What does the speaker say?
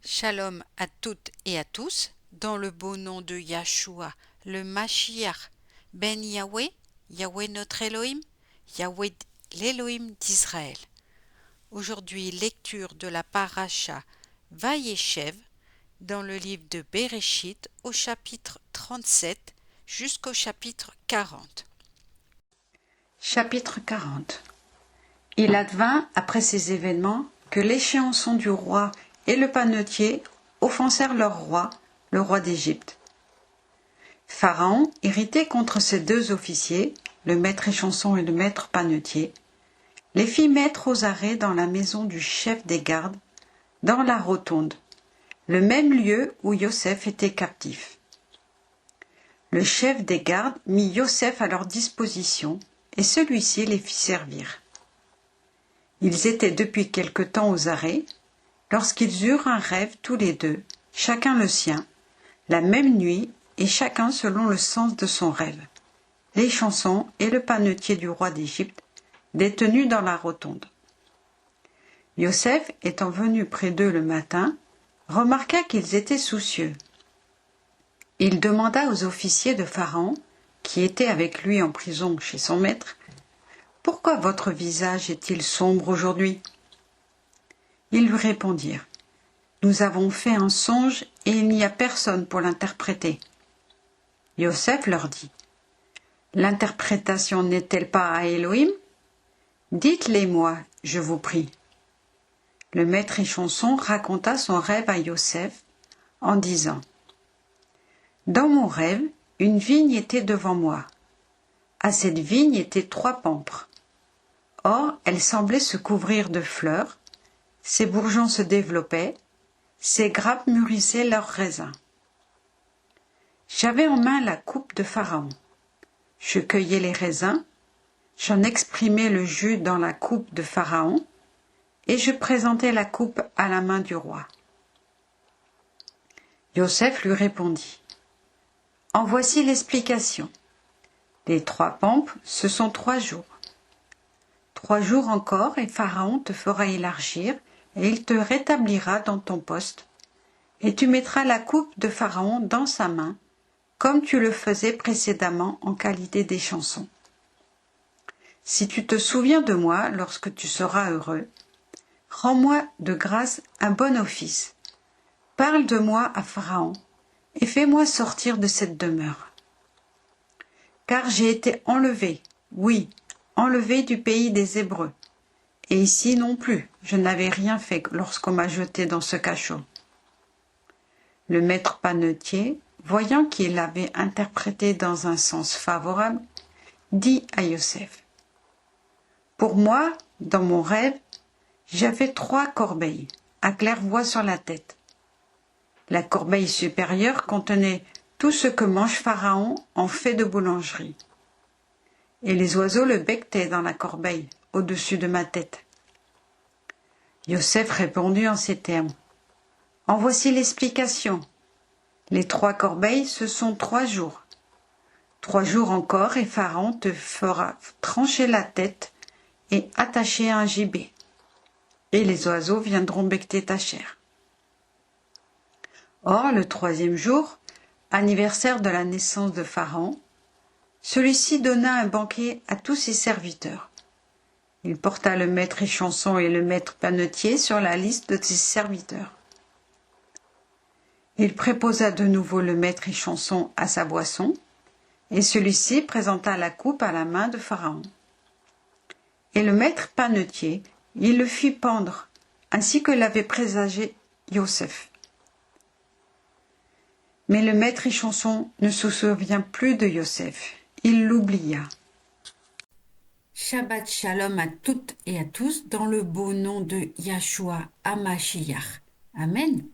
Shalom à toutes et à tous, dans le beau nom de Yahshua, le Mashiach, Ben Yahweh, Yahweh notre Elohim, Yahweh l'Elohim d'Israël. Aujourd'hui, lecture de la paracha Vayeshev dans le livre de Bereshit au chapitre 37 jusqu'au chapitre 40. Chapitre 40. Il advint, après ces événements, que l'échéançon du roi et le panetier offensèrent leur roi, le roi d'Égypte. Pharaon, irrité contre ces deux officiers, le maître échanson et le maître panetier, les fit mettre aux arrêts dans la maison du chef des gardes, dans la rotonde, le même lieu où Yosef était captif. Le chef des gardes mit Yosef à leur disposition, et celui-ci les fit servir. Ils étaient depuis quelque temps aux arrêts, lorsqu'ils eurent un rêve tous les deux, chacun le sien, la même nuit, et chacun selon le sens de son rêve, l'échanson et le panetier du roi d'Égypte, détenus dans la rotonde. Yosef, étant venu près d'eux le matin, remarqua qu'ils étaient soucieux. Il demanda aux officiers de Pharaon, qui étaient avec lui en prison chez son maître, « Pourquoi votre visage est-il sombre aujourd'hui ?» Ils lui répondirent, « Nous avons fait un songe et il n'y a personne pour l'interpréter. » Yosef leur dit, « L'interprétation n'est-elle pas à Elohim ? Dites-les-moi, je vous prie. » Le maître échanson raconta son rêve à Yosef en disant, « Dans mon rêve, une vigne était devant moi. À cette vigne étaient 3 pampres. Or, elle semblait se couvrir de fleurs, ses bourgeons se développaient, ses grappes mûrissaient leurs raisins. J'avais en main la coupe de Pharaon. Je cueillais les raisins, j'en exprimais le jus dans la coupe de Pharaon, et je présentais la coupe à la main du roi. » Yosef lui répondit, « En voici l'explication. Les 3 pampres, ce sont 3 jours. 3 jours encore, et Pharaon te fera élargir, et il te rétablira dans ton poste, et tu mettras la coupe de Pharaon dans sa main, comme tu le faisais précédemment en qualité d'échanson. Si tu te souviens de moi lorsque tu seras heureux, rends-moi de grâce un bon office. Parle de moi à Pharaon, et fais-moi sortir de cette demeure. Car j'ai été enlevé, oui, enlevé du pays des Hébreux, et ici non plus, je n'avais rien fait lorsqu'on m'a jeté dans ce cachot. » Le maître panetier, voyant qu'il avait interprété dans un sens favorable, dit à Yosef, « Pour moi, dans mon rêve, j'avais 3 corbeilles, à claire-voie sur la tête. La corbeille supérieure contenait tout ce que mange Pharaon en fait de boulangerie. Et les oiseaux le becquetaient dans la corbeille, au-dessus de ma tête. » Yosef répondit en ces termes, « En voici l'explication. Les 3 corbeilles, ce sont 3 jours. 3 jours encore, et Pharaon te fera trancher la tête et attacher à un gibet. Et les oiseaux viendront becqueter ta chair. » Or, le 3e jour, anniversaire de la naissance de Pharaon, celui-ci donna un banquet à tous ses serviteurs. Il porta le maître échanson et le maître panetier sur la liste de ses serviteurs. Il préposa de nouveau le maître échanson à sa boisson, et celui-ci présenta la coupe à la main de Pharaon. Et le maître panetier, il le fit pendre, ainsi que l'avait présagé Yosef. Mais le maître échanson ne se souvient plus de Yosef, il l'oublia. Shabbat Shalom à toutes et à tous, dans le beau nom de Yahshua HaMashiach. Amen.